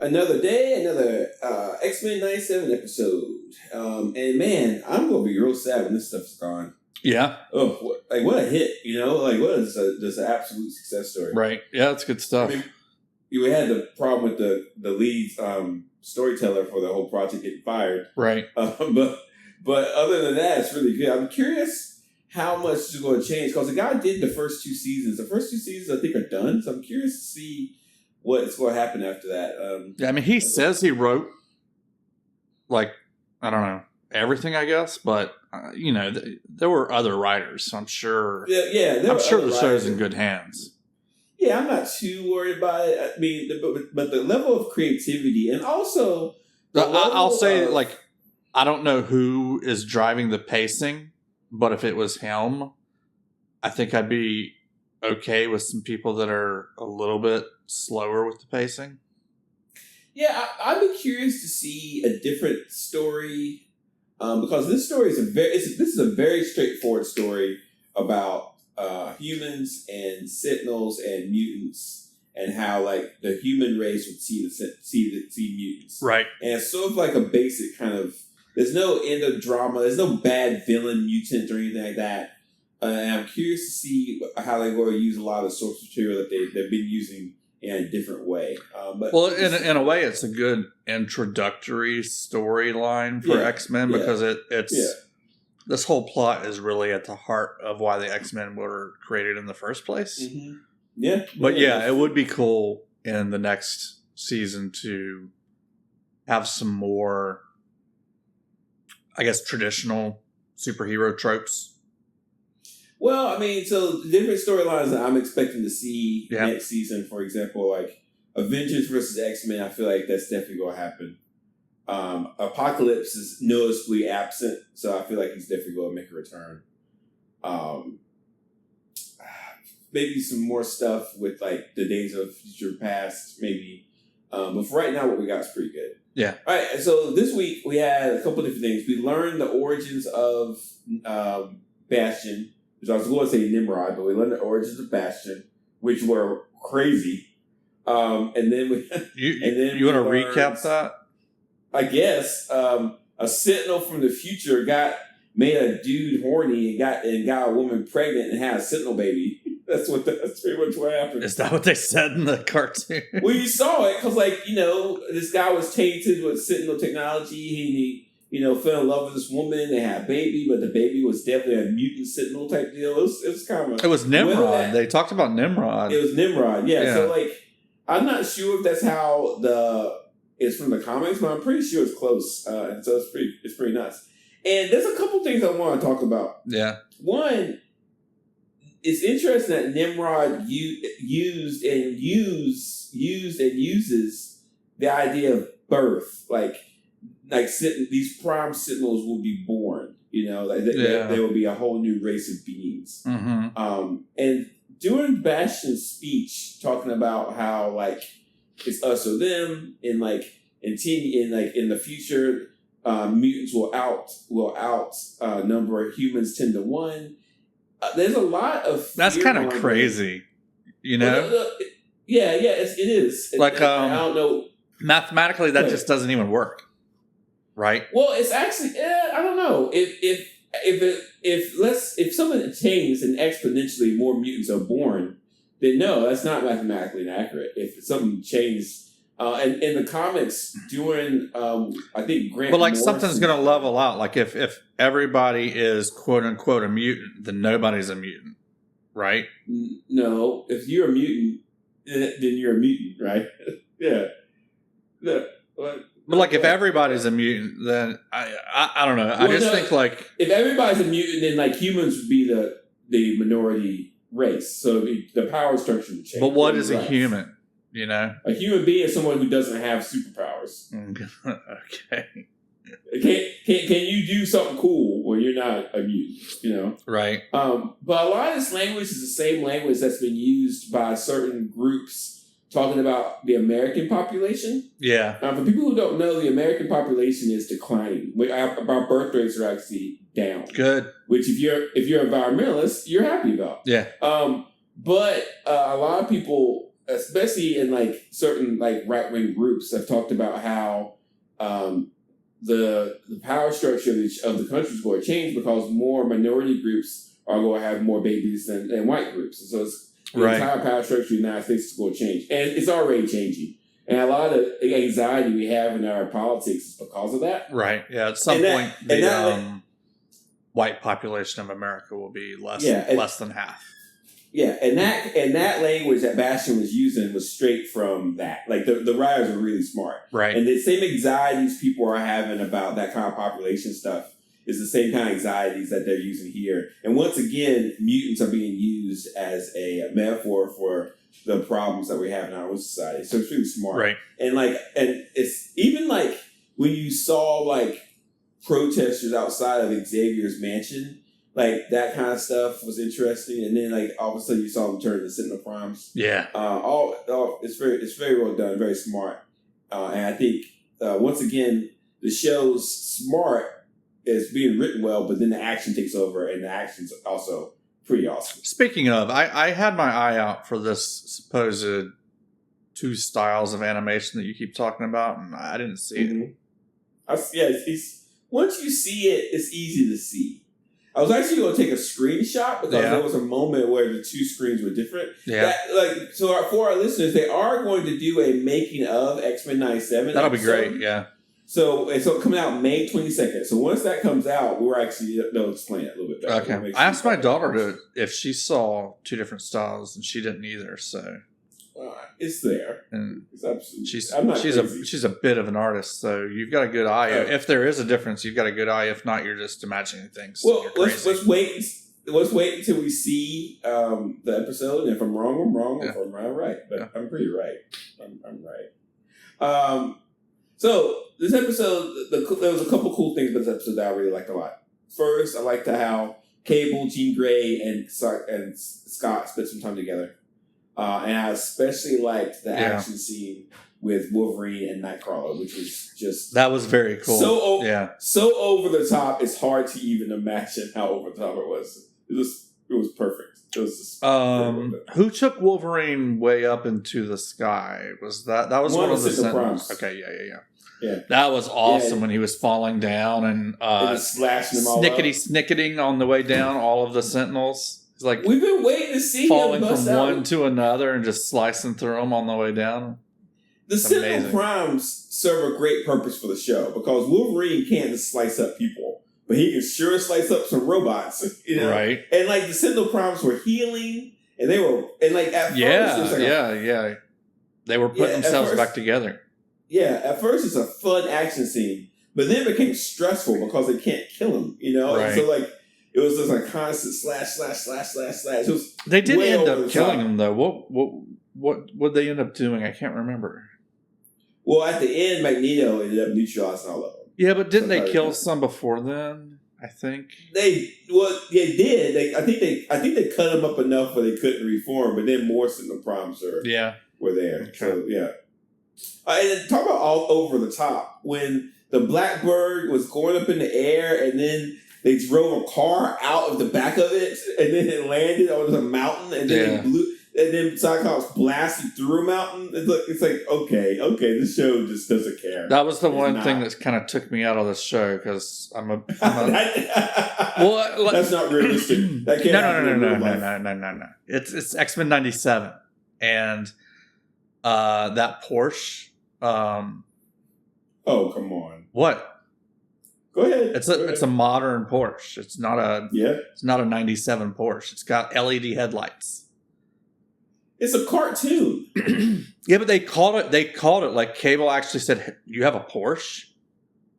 Another day, another X-Men 97 episode. And man, I'm going to be real sad when this stuff's gone. Yeah. Oh, what a hit, what is just an absolute success story. Right. Yeah, that's good stuff. I mean, we had the problem with the lead storyteller for the whole project getting fired. Right. But other than that, it's really good. I'm curious how much is going to change, because the guy did the first 2 seasons. The first 2 seasons, I think, are done. So I'm curious to see what's going to happen after that. Yeah, I mean, he says he wrote, I don't know, everything, I guess. But, there were other writers, so I'm sure. Yeah. I'm sure the show's in good hands. Yeah, I'm not too worried about it. I mean, but the level of creativity, and also... I'll say, I don't know who is driving the pacing, but if it was him, I think I'd be okay with some people that are a little bit slower with the pacing. Yeah, I'd be curious to see a different story, because this story is this is a very straightforward story about humans and Sentinels and mutants, and how the human race would see mutants, right? And it's sort of like a basic kind of. There's no end of drama. There's no bad villain mutant or anything like that. And I'm curious to see how they're going to use a lot of the source material that they've been using in a different way. In a way, it's a good introductory storyline for X-Men, because it's this whole plot is really at the heart of why the X-Men were created in the first place. Mm-hmm. Yeah. But it would be cool in the next season to have some more, I guess, traditional superhero tropes. Well, I mean, so different storylines that I'm expecting to see next season, for example, like Avengers versus X-Men, I feel like that's definitely going to happen. Apocalypse is noticeably absent, so I feel like he's definitely going to make a return. Maybe some more stuff with the Days of Future Past, maybe. But for right now, what we got is pretty good. Yeah. All right. So this week we had a couple different things. We learned the origins of Bastion, which I was going to say Nimrod, but we learned the origins of Bastion, which were crazy. And then we you want to recap that? I guess a Sentinel from the future made a dude horny and got a woman pregnant and had a Sentinel baby. That's pretty much what happened. Is that what they said in the cartoon? Well, you saw it because, this guy was tainted with Sentinel technology. He fell in love with this woman. They had a baby, but the baby was definitely a mutant Sentinel type deal. It was kind of. It was Nimrod. They talked about Nimrod. It was Nimrod. Yeah. So I'm not sure if that's how it's from the comics, but I'm pretty sure it's close. And so it's pretty nuts. And there's a couple things I want to talk about. Yeah. One. It's interesting that Nimrod used and uses the idea of birth, these Prime Sentinels will be born. There will be a whole new race of beings. Mm-hmm. And during Bastion's speech, talking about how it's us or them, and in the future, mutants will outnumber humans 10-1. There's a lot of that's kind of crazy, Well, it is. I don't know. Mathematically, that just doesn't even work, right? Well, it's actually I don't know if something changes and exponentially more mutants are born, then no, that's not mathematically inaccurate. If something changes. And in the comics, during I think Grant, but something's going to level out. If everybody is quote unquote a mutant, then nobody's a mutant, right? No, if you're a mutant, then you're a mutant, right? Yeah. No, but if everybody's a mutant, then I don't know. I think if everybody's a mutant, then humans would be the minority race, so the power structure would change. But what is a human? A human being is someone who doesn't have superpowers. Okay. Can you do something cool when you're not a mutant? Right. But a lot of this language is the same language that's been used by certain groups talking about the American population. Yeah. For people who don't know, the American population is declining. Our birth rates are actually down. Good. Which, if you're an environmentalist, you're happy about. Yeah. But a lot of people especially in like certain like right wing groups, have talked about how the power structure of the country is going to change because more minority groups are going to have more babies than white groups, and so the entire power structure of the United States is going to change, and it's already changing. And a lot of the anxiety we have in our politics is because of that. Right. Yeah. At some point, the white population of America will be less than half. Yeah, and that language that Bastion was using was straight from that. Like the writers are really smart, right? And the same anxieties people are having about that kind of population stuff is the same kind of anxieties that they're using here. And once again, mutants are being used as a metaphor for the problems that we have in our own society. So it's really smart, right? And it's even like when you saw like protesters outside of Xavier's mansion. Like, that kind of stuff was interesting. And then, like, all of a sudden you saw them turn into Sentinel Primes. Yeah. It's very well done, very smart. And I think, once again, the show's smart. It's being written well, but then the action takes over, and the action's also pretty awesome. Speaking of, I had my eye out for this supposed 2 styles of animation that you keep talking about, and I didn't see it. Once you see it, it's easy to see. I was actually going to take a screenshot because there was a moment where the 2 screens were different. Yeah. For our listeners, they are going to do a making of X-Men 97. That'll be great, yeah. So coming out May 22nd. So once that comes out, they'll explain it a little bit better. Okay. I asked my daughter if she saw 2 different styles, and she didn't either, so... it's there. And it's absolutely. She's a bit of an artist, so you've got a good eye. If there is a difference, you've got a good eye. If not, you're just imagining things. Well, let's wait. Let's wait until we see the episode. And if I'm wrong, I'm wrong. If I'm right, I'm right. But I'm pretty right. I'm right. So this episode, there was a couple cool things about this episode that I really liked a lot. First, I liked how Cable, Jean Grey, and Scott spent some time together. And I especially liked the action scene with Wolverine and Nightcrawler, which was just... That was very cool. So over the top, it's hard to even imagine how over the top it was. It was perfect. It was just who took Wolverine way up into the sky? Was that was one of the Sentinels? Okay, yeah. That was awesome when he was falling down and slashing them all snicketing on the way down, all of the Sentinels. It's like we've been waiting to see falling him from one to another and just slicing through them on the way down. The Sentinel Primes serve a great purpose for the show because Wolverine can't just slice up people, but he can sure slice up some robots, you know? Right? And like the Sentinel Primes were healing, and they were, and like at first, they were putting themselves back together. Yeah, at first it's a fun action scene, but then it became stressful because they can't kill him, you know? Right. And so like. It was just a constant slash. It was they did end up killing him, though. What they end up doing? I can't remember. Well, at the end, Magneto ended up neutralizing all of them. Yeah, but didn't they kill some before then? I think they did. I think they cut him up enough where they couldn't reform, but then more Sentinel Primes were there. Okay. So yeah, and then talk about all over the top when the Blackbird was going up in the air, and then. They drove a car out of the back of it, and then it landed on a mountain, and then it blew, and then Cyclops blasted through a mountain. It's like okay, this show just doesn't care. That was the one thing that kind of took me out of the show because I'm a that's not realistic. That can't No. It's X-Men 97, and that Porsche. Oh come on! What? Go ahead. It's a modern Porsche. It's not a 97 Porsche. It's got LED headlights. It's a cartoon. Yeah, but they called it like Cable actually said, "You have a Porsche?"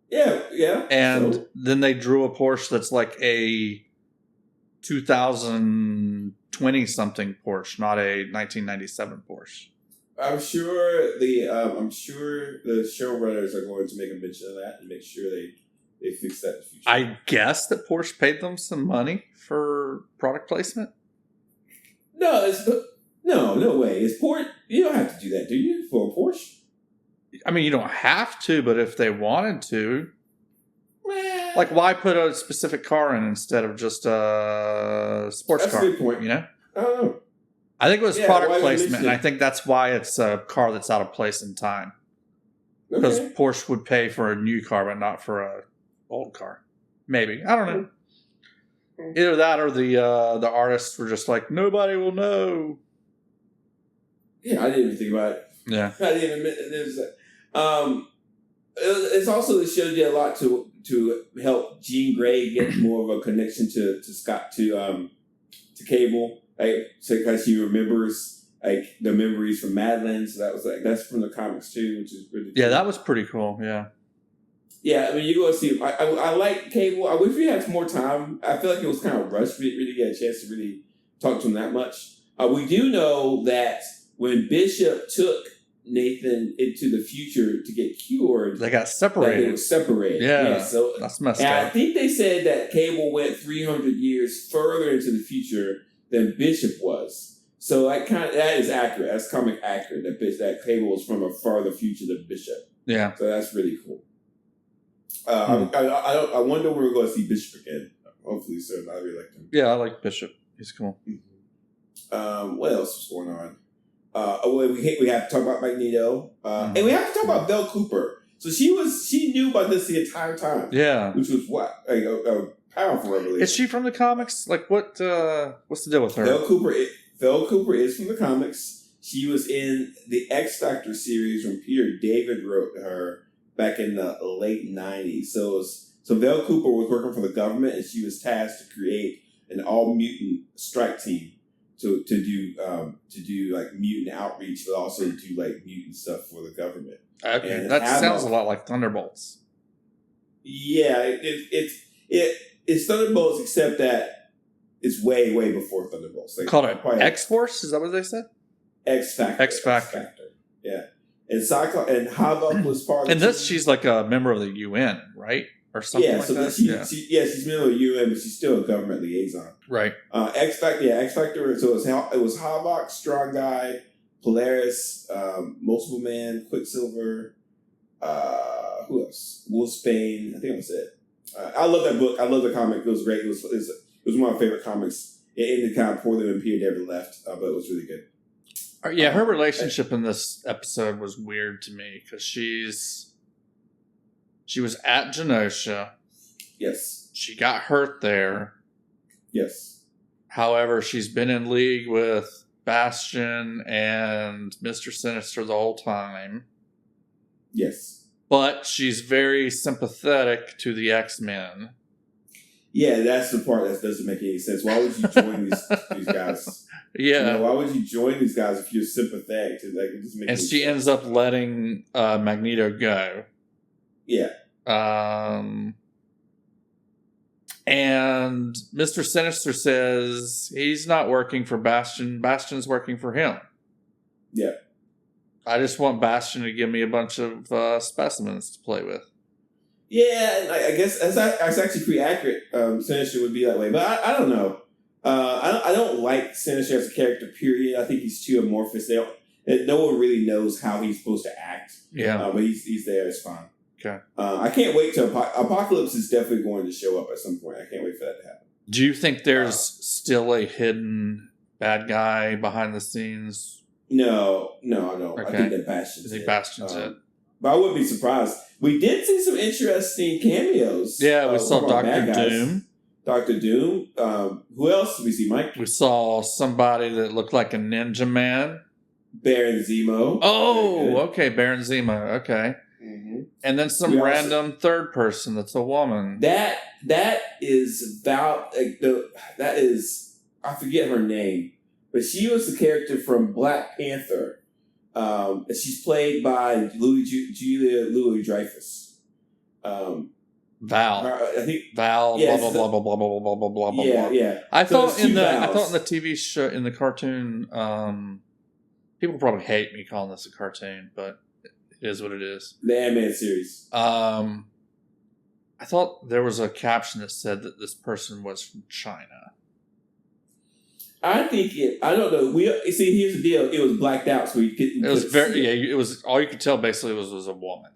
Yeah. And then they drew a Porsche that's like a 2020 something Porsche, not a 1997 Porsche. I'm sure the showrunners are going to make a mention of that and make sure they fix that in the future. I guess that Porsche paid them some money for product placement. No way. It's Porsche. You don't have to do that, do you? For a Porsche? I mean, you don't have to, but if they wanted to, like, why put a specific car in instead of just a sports car? That's a good point. You know? I don't know. I think it was Yeah, product why placement, and mention I think that's why it's a car that's out of place in time. Because Okay. Porsche would pay for a new car, but not for a old car. Maybe. I don't know. Either that or the artists were just like, nobody will know. Yeah, I didn't even think about it. Yeah. I didn't even. It's also it showed you a lot to help Jean Grey get more of a connection to Scott to Cable, like so because she remembers like the memories from Madeline. So that was like that's from the comics too, which is really Yeah, cool. that was pretty cool. Yeah. Yeah, I mean, you go see. I like Cable. I wish we had some more time. I feel like it was kind of rushed. We really get a chance to really talk to him that much. We do know that when Bishop took Nathan into the future to get cured, They got separated. They were separated. Yeah, so that's messed and up. I think they said that Cable went 300 years further into the future than Bishop was. So that is accurate. That's comic accurate. That Cable was from a farther future than Bishop. Yeah. So that's really cool. I wonder when we're going to see Bishop again. Hopefully soon. I really like him. Yeah, I like Bishop. He's cool. Mm-hmm. What else was going on? We have to talk about Magneto, and we have to talk about Val Cooper. So she knew about this the entire time. Yeah, which was what a powerful revelation. Is she from the comics? Like what's the deal with her? Val Cooper is from the comics. She was in the X Factor series when Peter David wrote her back in the late 90s. So Val Cooper was working for the government, and she was tasked to create an all mutant strike team. To do like mutant outreach, but also do like mutant stuff for the government. Okay, and that sounds a lot like Thunderbolts. Yeah, it's Thunderbolts, except that it's way before Thunderbolts. They called it X-Force. Is that what they said? X Factor. Yeah, and Cyclops and Havoc was part of. And this, she's like a member of the UN, right? Or something like that. She's a member of the UN, but she's still a government liaison. Right. X Factor. So it was Havoc, Strong Guy, Polaris, Multiple Man, Quicksilver. Who else? Wolfsbane. I think that was it. I love that book. I love the comic. It was great. It was one of my favorite comics. It ended kind of poorly when Peter David left, but it was really good. Yeah, her relationship in this episode was weird to me because she was at Genosha. Yes. She got hurt there. Yes. However, she's been in league with Bastion and Mr. Sinister the whole time. Yes. But she's very sympathetic to the X-Men. Yeah, that's the part that doesn't make any sense. Why would you join these guys? Yeah. Why would you join these guys if you're sympathetic to like? It doesn't make and she sense. Ends up letting Magneto go. Yeah. And Mr. Sinister says he's not working for Bastion. Bastion's working for him. Yeah. I just want Bastion to give me a bunch of specimens to play with. Yeah, I guess that's actually pretty accurate. Sinister would be that way, but I don't know. I don't like Sinister as a character. Period. I think he's too amorphous. No one really knows how he's supposed to act. Yeah, but he's there. It's fine. Okay. I can't wait till Apocalypse is definitely going to show up at some point. I can't wait for that to happen. Do you think there's still a hidden bad guy behind the scenes? No. Okay. I think that Bastion's it. Bastion's it. But I wouldn't be surprised. We did see some interesting cameos. Yeah, we saw Dr. Doom. Dr. Doom. Who else did we see, Mike? We saw somebody that looked like a ninja man. Baron Zemo. Oh, okay. Baron Zemo. Okay. Mm-hmm. And then some random third person that's a woman. That is about that is I forget her name, but she was the character from Black Panther. She's played by Julia Louis-Dreyfus. Val. I think Val. Yeah, blah blah blah blah blah blah blah blah blah. Yeah, yeah. I thought in the TV show, in the cartoon, people probably hate me calling this a cartoon, but it is what it is. The Ant-Man series. I thought there was a caption that said that this person was from China. I don't know. See, here's the deal. It was blacked out, so we couldn't. It was it was all you could tell. Basically, was a woman.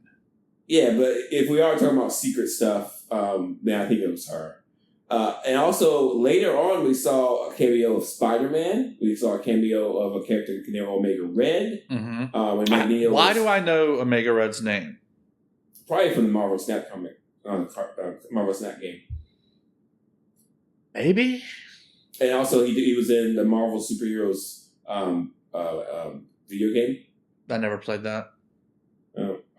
Yeah, but if we are talking about secret stuff, then I think it was her. And also, later on, we saw a cameo of Spider-Man. We saw a cameo of a character named Omega Red. Mm-hmm. When Magneto why do I know Omega Red's name? Probably from the Marvel Snap comic, Marvel Snap game. Maybe. And also, he was in the Marvel Superheroes video game. I never played that.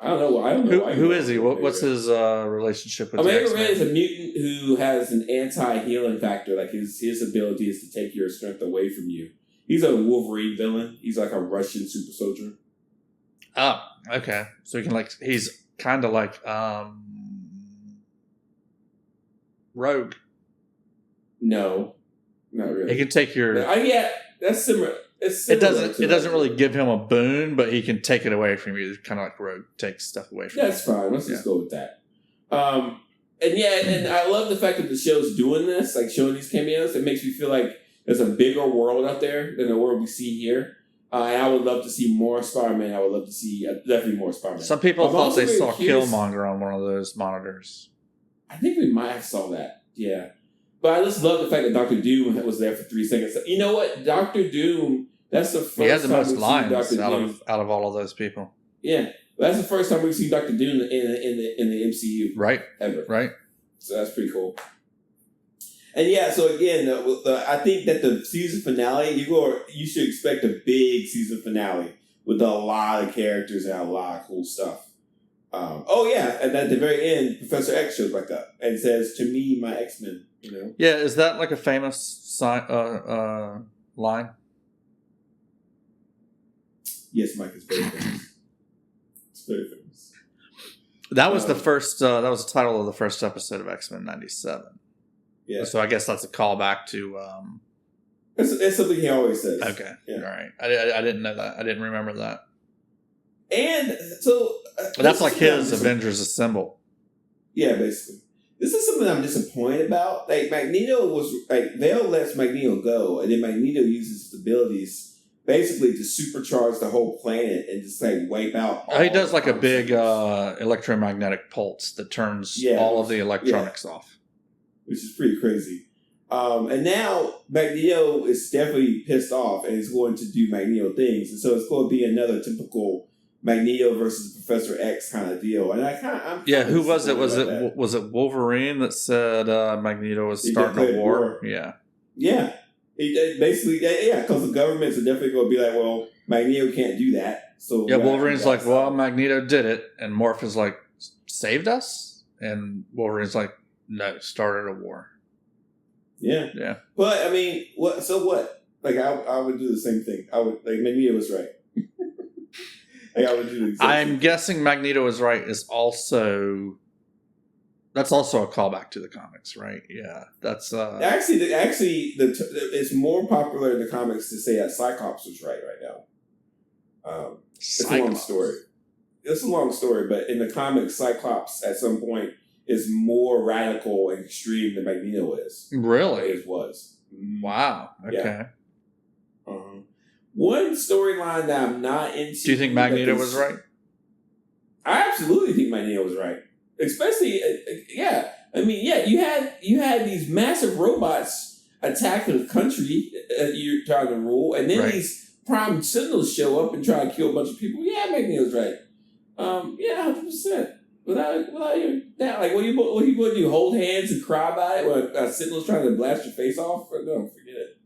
I don't know. Who is he? What's his relationship with Omega Red is a mutant who has an anti-healing factor. Like his ability is to take your strength away from you. He's a Wolverine villain. He's like a Russian super soldier. Oh, okay. So he can he's kind of like Rogue. No, not really. He can take your. Yeah, that's similar. It doesn't really give him a boon, but he can take it away from you. It's kind of like Rogue takes stuff away from you. That's fine. Let's just go with that. And I love the fact that the show's doing this, like showing these cameos. It makes me feel like there's a bigger world out there than the world we see here. And I would love to see more Spider-Man. I would love to see definitely more Spider-Man. Some people thought they saw Killmonger on one of those monitors. I think we might have saw that. Yeah. But I just love the fact that Dr. Doom was there for 3 seconds. You know what? Dr. Doom... That's the first time. He has the most lines out of all of those people. Yeah, that's the first time we've seen Dr. Doom in the MCU, right? Ever, right? So that's pretty cool. And yeah, so again, I think that the season finale, you should expect a big season finale with a lot of characters and a lot of cool stuff. And at the very end, Professor X shows back up and says, "To me, my X-Men." You know? Yeah, is that like a famous line? Yes, Mike is very famous. It's very famous. That was the first. That was the title of the first episode of X-Men '97. Yeah. So I guess that's a callback to. It's something he always says. Okay. Yeah. All right. I didn't know that. I didn't remember that. And so that's like his Avengers Assemble. Yeah, basically. This is something I'm disappointed about. Like Magneto was like Val lets Magneto go, and then Magneto uses his abilities. Basically, to supercharge the whole planet and just like wipe out. He does like a big electromagnetic pulse that turns all of the electronics off, which is pretty crazy. And now Magneto is definitely pissed off and is going to do Magneto things, and so it's going to be another typical Magneto versus Professor X kind of deal. And who was it? Was it Wolverine that said Magneto was starting a war? Yeah. Yeah. Basically, because the governments are definitely going to be like, well, Magneto can't do that. So Wolverine's like, well, Magneto did it. And Morph is like, saved us? And Wolverine's like, no, started a war. Yeah. Yeah. But, I mean, what? So what? Like, I would do the same thing. Magneto was right. I would do the exact I'm guessing Magneto is right that's also a callback to the comics, right? Yeah, that's actually it's more popular in the comics to say that Cyclops was right now. It's a long story. It's a long story, but in the comics, Cyclops at some point is more radical and extreme than Magneto is. Really, it was. Wow. Okay. Yeah. One storyline that I'm not into. Do you think Magneto was right? I absolutely think Magneto was right. Especially, I mean, you had these massive robots attacking the country you're trying to rule, and then these Prime Sentinels show up and try to kill a bunch of people. Yeah, Magneto's right. 100%. Without even that, like, what you going to do? Hold hands and cry about it when a Sentinel's trying to blast your face off? No, forget it.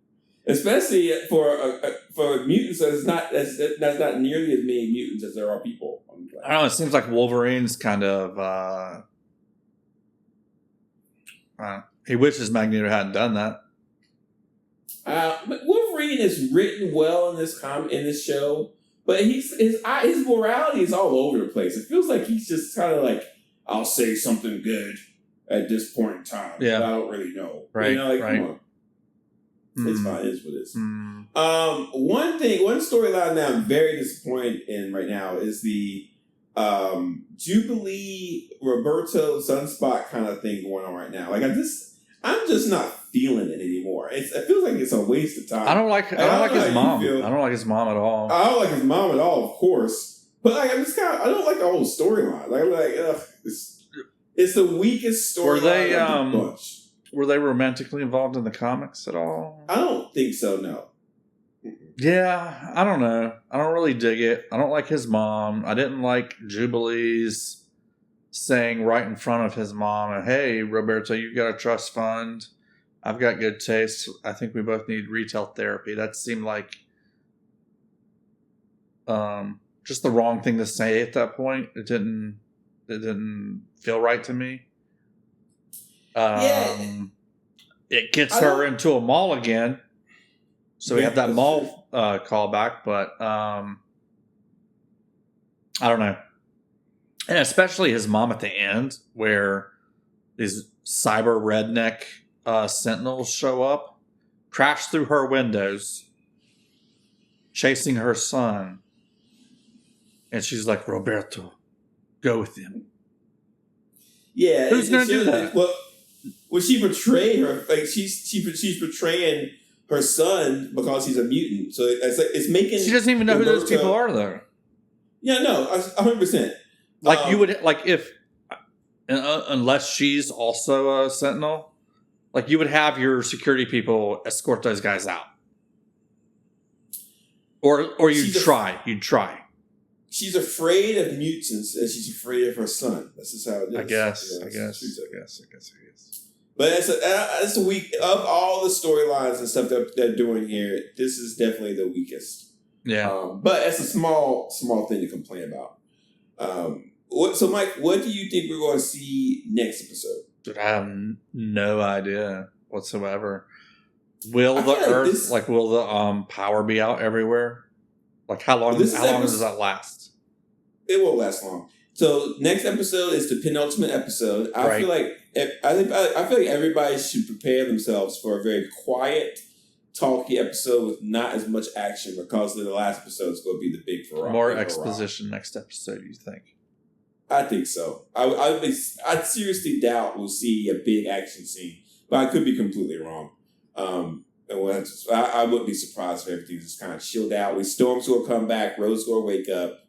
Especially for mutants, that's not nearly as many mutants as there are people. I don't know. It seems like Wolverine's kind of. He wishes Magneto hadn't done that. But Wolverine is written well in this show, but his morality is all over the place. It feels like he's just kind of like, I'll say something good at this point in time. Yeah, but I don't really know. Right, come on. It's fine. It is what it is. One storyline that I'm very disappointed in right now is the Jubilee Roberto Sunspot kind of thing going on right now. Like I'm just not feeling it anymore. It feels like it's a waste of time. I don't like his mom. I don't like his mom at all. I don't like his mom at all, of course. But like I'm just I don't like the whole storyline. Like I'm like, ugh, it's the weakest storyline of the bunch. Were they romantically involved in the comics at all? I don't think so, no. Yeah, I don't know. I don't really dig it. I don't like his mom. I didn't like Jubilee's saying right in front of his mom, hey, Roberto, you've got a trust fund. I've got good taste. I think we both need retail therapy. That seemed like just the wrong thing to say at that point. It didn't feel right to me. It gets her into a mall again. So we have that mall callback, but I don't know. And especially his mom at the end, where these cyber redneck sentinels show up, crash through her windows, chasing her son. And she's like, Roberto, go with him. Yeah. Who's going to do that? Well, she betrayed her. Like she's betraying her son because he's a mutant. So it's making. She doesn't even know who those people are, though. Yeah, no, 100%. Like you would, like if, unless she's also a sentinel, like you would have your security people escort those guys out, or you'd try. She's afraid of mutants, and she's afraid of her son. That's just how it is. I guess. But that's a weak of all the storylines and stuff that they're doing here. This is definitely the weakest. Yeah. But it's a small thing to complain about. So, Mike, what do you think we're going to see next episode? Dude, I have no idea whatsoever. Will the Earth, will the power be out everywhere? Like, how long does that last? It won't last long. So, next episode is the penultimate episode. I feel like everybody should prepare themselves for a very quiet, talky episode with not as much action because the last episode is going to be the big hurrah. More exposition next episode, you think? I think so. I seriously doubt we'll see a big action scene, but I could be completely wrong. I wouldn't be surprised if everything's just kind of chilled out. Storm's going to come back, Rose's going to wake up,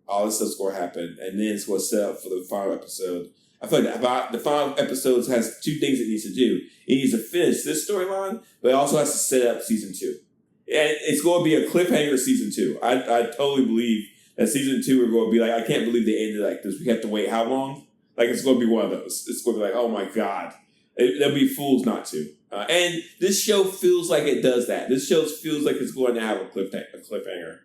all this stuff's going to happen, and then it's going to set up for the final episode. I feel like the final episode has two things it needs to do. It needs to finish this storyline, but it also has to set up season 2. And it's going to be a cliffhanger season 2. I totally believe that season 2 we're going to be like, I can't believe they ended like this. We have to wait how long? Like, it's going to be one of those. It's going to be like, oh my God. They'll be fools not to. And this show feels like it does that. This show feels like it's going to have a cliffhanger.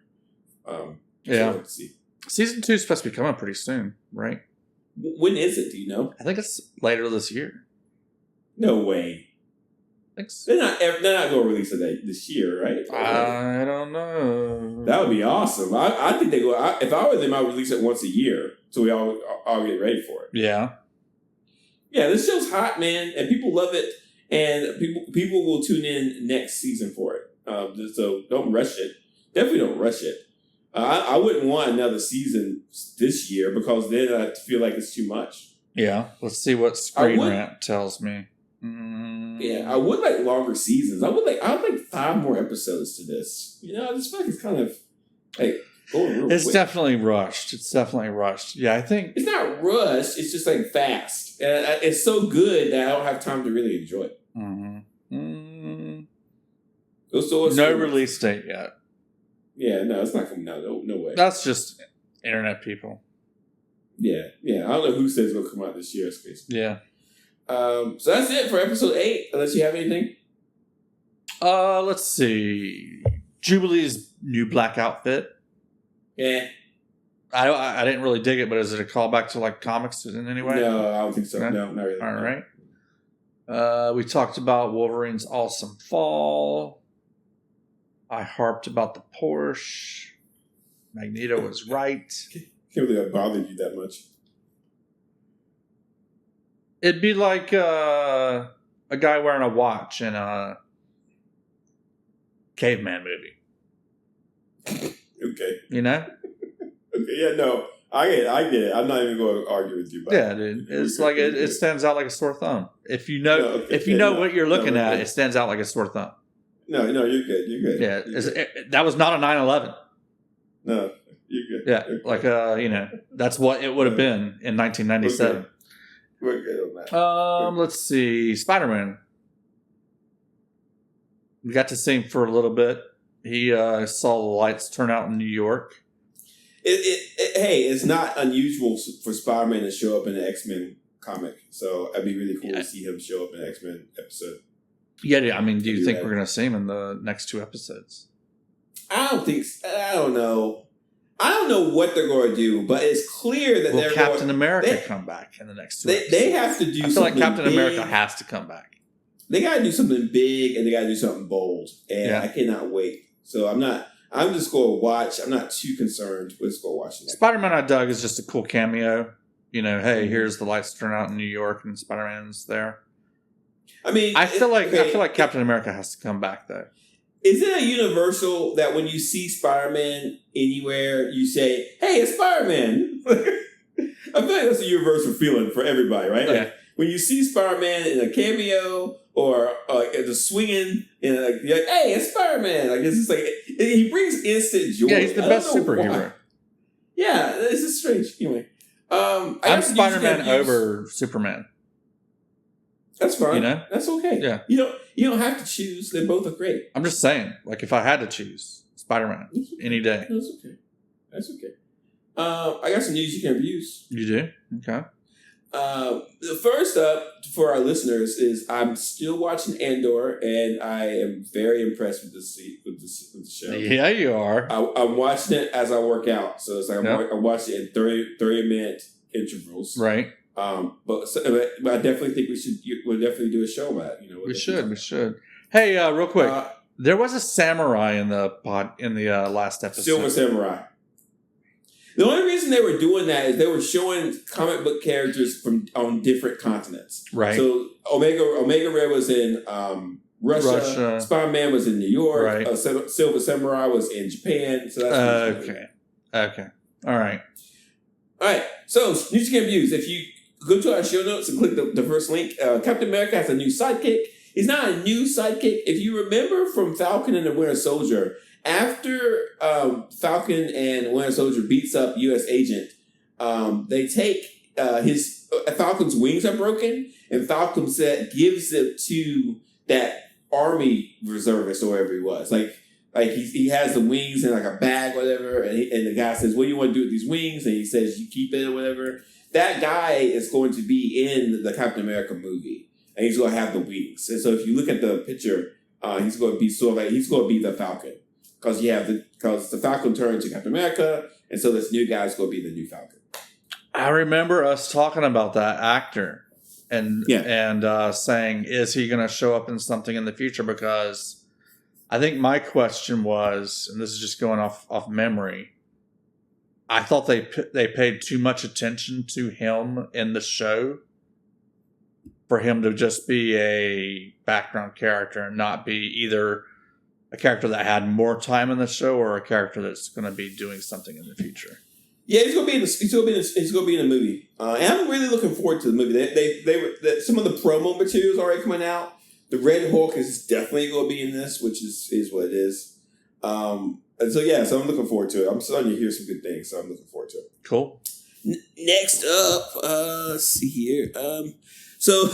Yeah. So see. Season 2 is supposed to be coming pretty soon, right? When is it? Do you know? I think it's later this year. No way. They're not going to release it this year, right? I don't know. That would be awesome. I think they go. If I were them, I would release it once a year, so we all get ready for it. Yeah. Yeah, this show's hot, man, and people love it, and people will tune in next season for it. So don't rush it. Definitely don't rush it. I wouldn't want another season this year because then I feel like it's too much. Yeah, let's see what Screen Rant tells me. Yeah, I would like longer seasons. I would like 5 more episodes to this. You know, I just feel like it's kind of like going real It's quick. definitely rushed. Yeah, I think it's not rushed. It's just like fast, and it's so good that I don't have time to really enjoy it. No release date yet. Yeah, no, it's not coming out. No way. That's just internet people. Yeah. I don't know who says it's going to come out this year. Yeah. So that's it for episode 8. Unless you have anything. Let's see. Jubilee's new black outfit. Yeah. I didn't really dig it, but is it a callback to like comics in any way? No, I don't think so. No, not really. All right. We talked about Wolverine's awesome fall. I harped about the Porsche. Magneto was right. Can't believe that bothered you that much. It'd be like a guy wearing a watch in a caveman movie. Okay. You know? Okay, yeah, no. I get it. I'm not even going to argue with you about it. Dude. It's like it stands out like a sore thumb. If you know what you're looking at, it stands out like a sore thumb. No, you're good. You're good. Yeah, that was not a 9/11. No, you're good. Yeah, like that's what it would have been in 1997. We're good on that. Let's see. Spider-Man. We got to see him for a little bit. He saw the lights turn out in New York. Hey, it's not unusual for Spider-Man to show up in an X-Men comic, so it'd be really cool to see him show up in an X-Men episode. Yeah, I mean, do you think we're going to see him in the next 2 episodes? I don't know. I don't know what they're going to do, but it's clear that they're Captain America come back in the next 2 episodes? They have to do something. I feel like Captain America has to come back. They got to do something big and they got to do something bold, and I cannot wait. So I'm just going to watch. I'm not too concerned. We'll just go watch it. Spider-Man I dug is just a cool cameo. You know, hey, here's the lights turn out in New York and Spider-Man's there. I mean, I feel like Captain America has to come back though. Is it a universal that when you see Spider-Man anywhere, you say, "Hey, it's Spider-Man"? I feel like that's a universal feeling for everybody, right? Yeah. Like when you see Spider-Man in a cameo or the swinging, and you're like, "Hey, it's Spider-Man!" Like it's just like he brings instant joy. Yeah, he's the best superhero. Why. Yeah, this is strange. Anyway, I'm Spider-Man over Superman. That's fine. You know? That's okay. Yeah. You don't have to choose. They both are great. I'm just saying, like if I had to choose, Spider-Man any day. That's okay. I got some news you can abuse. You do? Okay. The first up for our listeners is I'm still watching Andor, and I am very impressed with the show. Yeah, you are. I'm watching it as I work out, so it's like I'm watching it in 30-minute intervals. Right. But I definitely think we'll definitely do a show about it. We should. Hey, real quick, there was a samurai in the last episode. Silver Samurai. The only reason they were doing that is they were showing comic book characters on different continents. Right. So Omega Red was in Russia. Spider-Man was in New York. Right. Silver Samurai was in Japan. So that's okay. All right. So news you can views. If you go to our show notes and click the first link, Captain America has a new sidekick. He's not a new sidekick. If you remember from Falcon and the Winter Soldier, after Falcon and Winter Soldier beats up U.S. Agent, they take Falcon's wings are broken, and Falcon gives it to that army reservist or whatever he was. Like he has the wings in like a bag, or whatever, and the guy says, "What do you want to do with these wings?" And he says, "You keep it," or whatever. That guy is going to be in the Captain America movie, and he's going to have the wings. And so if you look at the picture, he's going to be he's going to be the Falcon. Because the Falcon turned to Captain America, and so this new guy is going to be the new Falcon. I remember us talking about that actor and saying, is he going to show up in something in the future? Because I think my question was, and this is just going off memory, I thought they paid too much attention to him in the show for him to just be a background character and not be either a character that had more time in the show or a character that's going to be doing something in the future. Yeah, he's going to be in the movie, and I'm really looking forward to the movie. They some of the promo materials already coming out. The Red Hulk is definitely going to be in this, which is what it is. And so I'm looking forward to it. I'm starting to hear some good things, so I'm looking forward to it. Cool. Next up, let's see here. So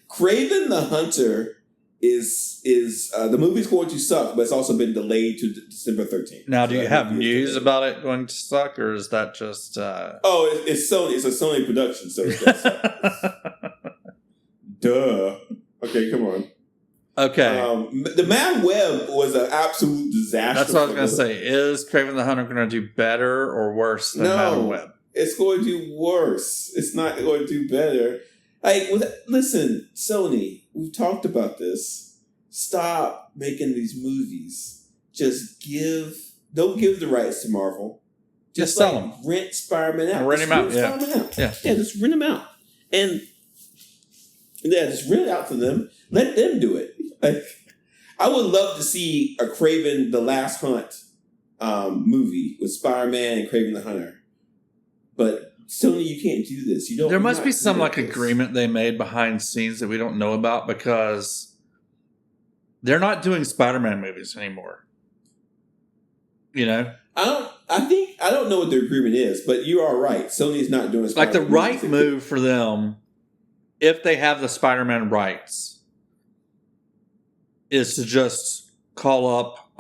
Kraven the Hunter is the movie's going to suck, but it's also been delayed to December 13th. Now, do you have news about it going to suck, or is that just? It's Sony. It's a Sony production, so it's gonna suck. Duh. Okay, come on. Okay. The Mad Web was an absolute disaster. That's what I was going to say. Is Kraven the Hunter going to do better or worse than Mad Web? It's going to do worse. It's not going to do better. Listen, Sony, we've talked about this. Stop making these movies. Don't give the rights to Marvel. Just sell them. Rent Spider-Man out. Rent him out. Yeah, just rent them out. And just rent it out to them. Let them do it. I would love to see a Kraven the Last Hunt movie with Spider-Man and Kraven the Hunter. But Sony, you can't do this. There must be some agreement they made behind scenes that we don't know about, because they're not doing Spider-Man movies anymore. You know? I don't know what the agreement is, but you are right. Sony's not doing Spider-Man the right move for them if they have the Spider-Man rights, is to just call up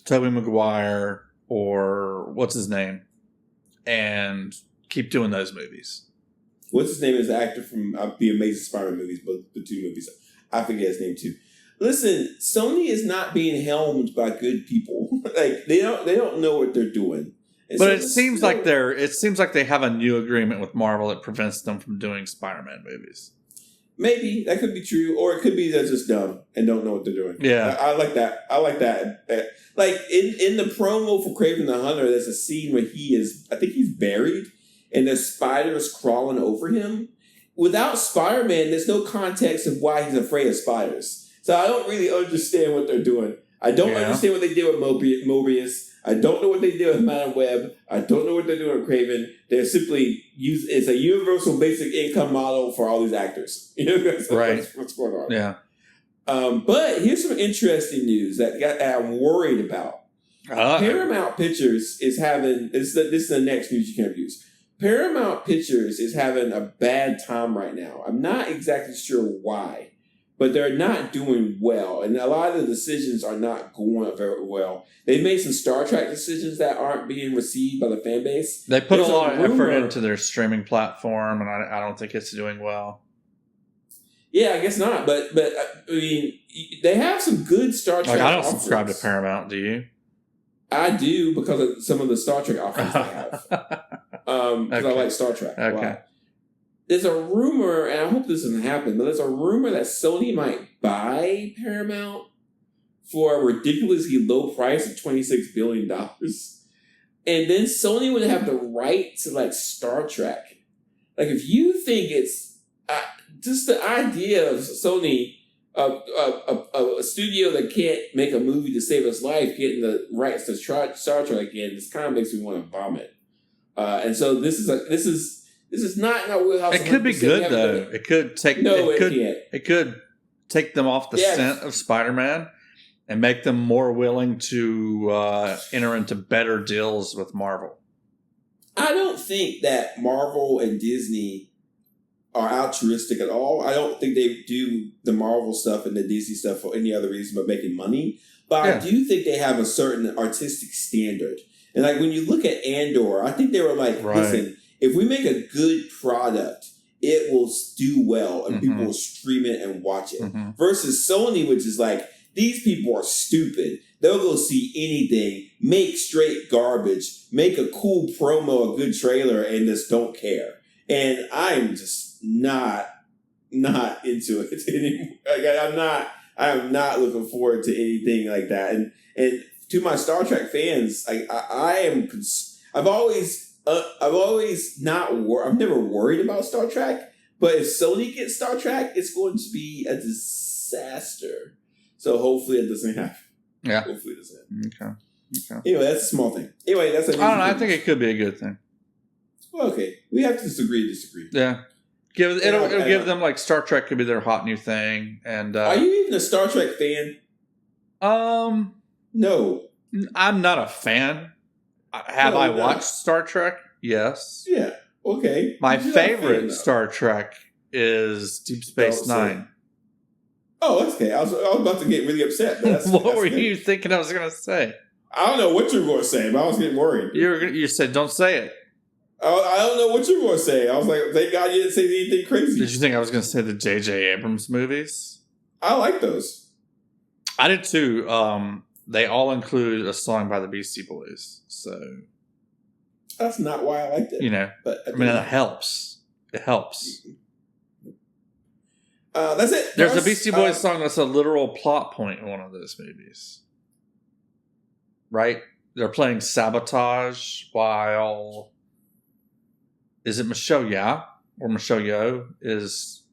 Tobey Maguire or what's his name and keep doing those movies. What's his name is the actor from the Amazing Spider-Man movies, but the 2 movies. I forget his name too. Listen, Sony is not being helmed by good people. Like they don't know what they're doing. And but so it seems like they have a new agreement with Marvel that prevents them from doing Spider-Man movies. Maybe that could be true, or it could be they're just dumb and don't know what they're doing. Yeah, I like that. I like that. Like in the promo for Kraven the Hunter, there's a scene where I think he's buried, and there's spiders crawling over him. Without Spider-Man, there's no context of why he's afraid of spiders. So I don't really understand what they're doing. I don't understand what they did with Mobius. I don't know what they did with Madam Web. I don't know what they're doing with Kraven. They're simply it's a universal basic income model for all these actors. You know, that's what's going on. Yeah. But here's some interesting news that I'm worried about. Paramount Pictures is having this is the next news you can't use. Paramount Pictures is having a bad time right now. I'm not exactly sure why, but they're not doing well. And a lot of the decisions are not going very well. They've made some Star Trek decisions that aren't being received by the fan base. They put a lot of effort into their streaming platform, and I don't think it's doing well. Yeah, I guess not. But I mean, they have some good Star Trek I don't offerings. subscribe to Paramount, do you? I do because of some of the Star Trek offerings they have. Because I like Star Trek a lot. There's a rumor, and I hope this doesn't happen, but there's a rumor that Sony might buy Paramount for a ridiculously low price of $26 billion. And then Sony would have the right to like Star Trek. Like if you think it's just the idea of Sony, a studio that can't make a movie to save its life, getting the rights to Star Trek again, this kind of makes me want to vomit. And so this is not in our wheelhouse. It could be good though. It could take it could take them off the scent of Spider-Man and make them more willing to enter into better deals with Marvel. I don't think that Marvel and Disney are altruistic at all. I don't think they do the Marvel stuff and the Disney stuff for any other reason but making money. But I do think they have a certain artistic standard. And like when you look at Andor, I think they were like, listen, if we make a good product, it will do well and people will stream it and watch it. Versus Sony, which is like, these people are stupid. They'll go see anything, make straight garbage, make a cool promo, a good trailer, and just don't care. And I'm just not into it anymore. I am not looking forward to anything like that. And to my Star Trek fans, I've never worried about Star Trek, but if Sony gets Star Trek, it's going to be a disaster. So hopefully it doesn't happen. Yeah. Hopefully it doesn't happen. Okay. Anyway, that's a small thing. Anyway, that's I don't know. I think it could be a good thing. Well, okay. We have to disagree. Yeah. It'll give them like Star Trek could be their hot new thing. And are you even a Star Trek fan? No. I'm not a fan. Have I watched Star Trek? Yes. Yeah. Okay. My favorite Star Trek is Deep Space Nine. Oh, that's okay. I was about to get really upset. But what were you thinking I was going to say? I don't know what you were going to say, but I was getting worried. You said, don't say it. I don't know what you were going to say. I was like, thank God you didn't say anything crazy. Did you think I was going to say the J.J. Abrams movies? I like those. I did too. They all include a song by the Beastie Boys. So that's not why I liked it. You know, but I mean, it helps. It helps. That's it. There's a Beastie Boys song that's a literal plot point in one of those movies. Right? They're playing Sabotage while... Is it Michelle Yeoh? Or Michelle Yeoh is...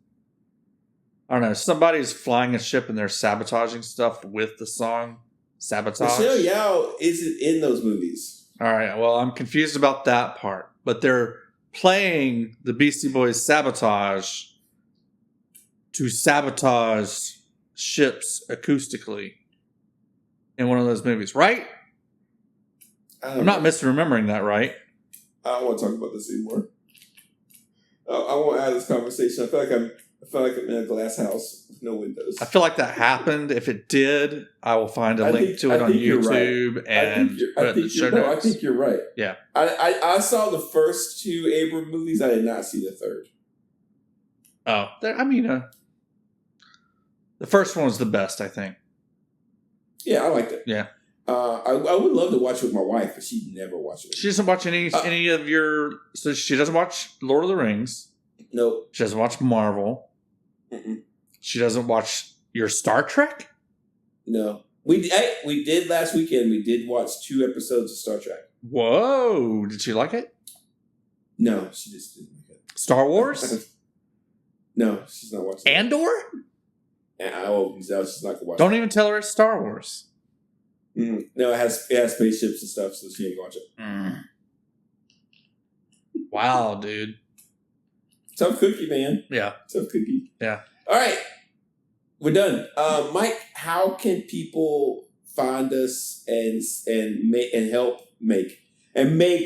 I don't know. Somebody's flying a ship and they're sabotaging stuff with the song Sabotage. Michelle Yeoh isn't in those movies. All right. Well, I'm confused about that part. But they're playing the Beastie Boys Sabotage to sabotage ships acoustically in one of those movies, right? I'm not misremembering that, right? I don't want to talk about this anymore. I won't add this conversation. I feel like I'm in a glass house with no windows. I feel like that happened. If it did, I will find a link to it on YouTube and put it in the show notes. I think you're right. Yeah. I saw the first 2 Abram movies. I did not see the third. Oh, the first one was the best, I think. Yeah, I liked it. Yeah. I would love to watch it with my wife, but she never watched it. She doesn't watch any of your... So she doesn't watch Lord of the Rings. Nope. She doesn't watch Marvel. Mm-mm. She doesn't watch your Star Trek? No. We did last weekend. We did watch 2 episodes of Star Trek. Whoa. Did she like it? No, she just didn't like it. Star Wars? No, she's not watching Andor? She's not going to watch Don't even tell her it's Star Wars. Mm-hmm. No, it has spaceships and stuff, so she ain't going to watch it. Mm. Wow, dude. Tough cookie, man. Yeah. Tough cookie. Yeah. All right. We're done. Mike, how can people find us and help make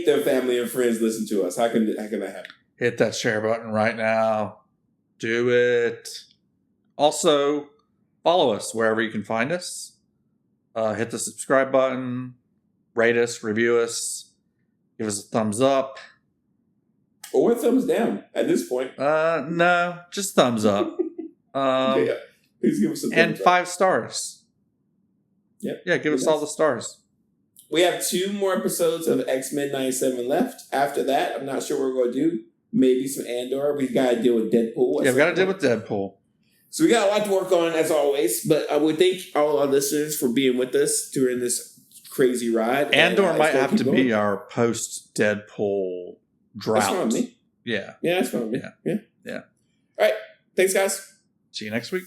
their family and friends listen to us? How can that happen? Hit that share button right now. Do it. Also, follow us wherever you can find us. Hit the subscribe button. Rate us. Review us. Give us a thumbs up. Or a thumbs down at this point. No. Just thumbs up. Yeah. Please give us a thumbs and up. 5 stars. Yep. Yeah, give us all the stars. We have 2 more episodes of X-Men 97 left. After that, I'm not sure what we're going to do. Maybe some Andor. We got to deal with Deadpool. Yeah, we got to deal with Deadpool. So we got a lot to work on, as always. But I would thank all our listeners for being with us during this crazy ride. Andor might have to be our post-Deadpool drought. That's fine with me. Yeah. Yeah, that's fine with me. Yeah. Yeah. All right. Thanks, guys. See you next week.